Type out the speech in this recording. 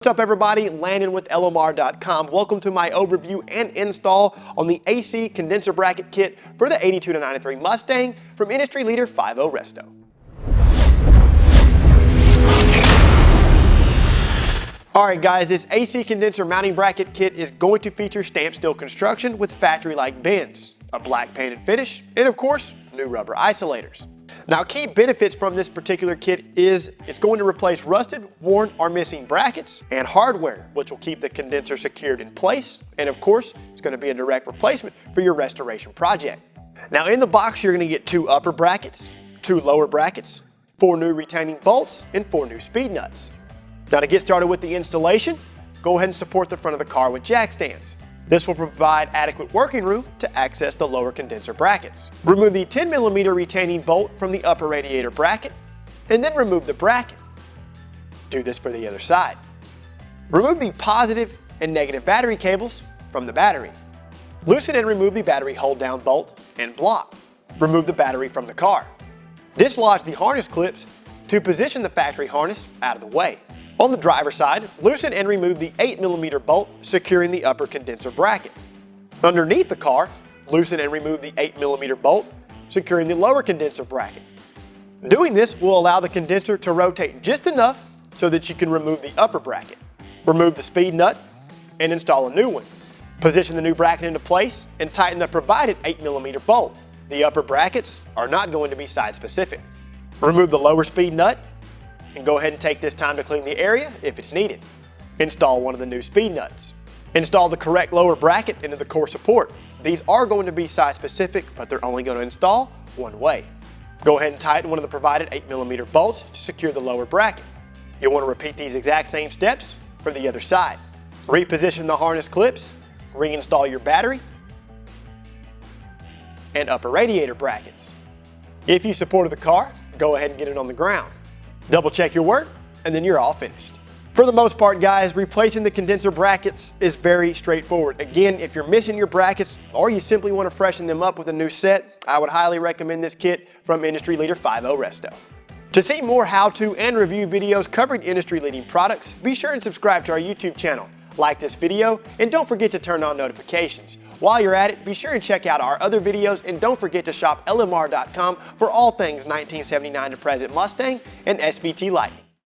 What's up everybody, Landon with LMR.com. Welcome to my overview and install on the AC condenser bracket kit for the 82 to 93 Mustang from industry leader 5.0 Resto. Alright guys, this AC condenser mounting bracket kit is going to feature stamped steel construction with factory-like bends, a black painted finish, and of course, new rubber isolators. Now, key benefits from this particular kit is it's going to replace rusted, worn, or missing brackets and hardware, which will keep the condenser secured in place. And of course, it's going to be a direct replacement for your restoration project. Now, in the box, you're going to get 2 upper brackets, 2 lower brackets, 4 new retaining bolts, and 4 new speed nuts. Now, to get started with the installation, go ahead and support the front of the car with jack stands. This will provide adequate working room to access the lower condenser brackets. Remove the 10mm retaining bolt from the upper radiator bracket, and then remove the bracket. Do this for the other side. Remove the positive and negative battery cables from the battery. Loosen and remove the battery hold-down bolt and block. Remove the battery from the car. Dislodge the harness clips to position the factory harness out of the way. On the driver's side, loosen and remove the 8mm bolt securing the upper condenser bracket. Underneath the car, loosen and remove the 8mm bolt securing the lower condenser bracket. Doing this will allow the condenser to rotate just enough so that you can remove the upper bracket. Remove the speed nut and install a new one. Position the new bracket into place and tighten the provided 8mm bolt. The upper brackets are not going to be side specific. Remove the lower speed nut and go ahead and take this time to clean the area if it's needed. Install one of the new speed nuts. Install the correct lower bracket into the core support. These are going to be size specific, but they're only going to install one way. Go ahead and tighten one of the provided 8mm bolts to secure the lower bracket. You'll want to repeat these exact same steps for the other side. Reposition the harness clips, reinstall your battery, and upper radiator brackets. If you supported the car, go ahead and get it on the ground. Double check your work, and then you're all finished. For the most part, guys, replacing the condenser brackets is very straightforward. Again, if you're missing your brackets or you simply want to freshen them up with a new set, I would highly recommend this kit from industry leader 5.0 Resto. To see more how-to and review videos covering industry-leading products, be sure and subscribe to our YouTube channel. Like this video, and don't forget to turn on notifications. While you're at it, be sure and check out our other videos, and don't forget to shop LMR.com for all things 1979 to present Mustang and SVT Lightning.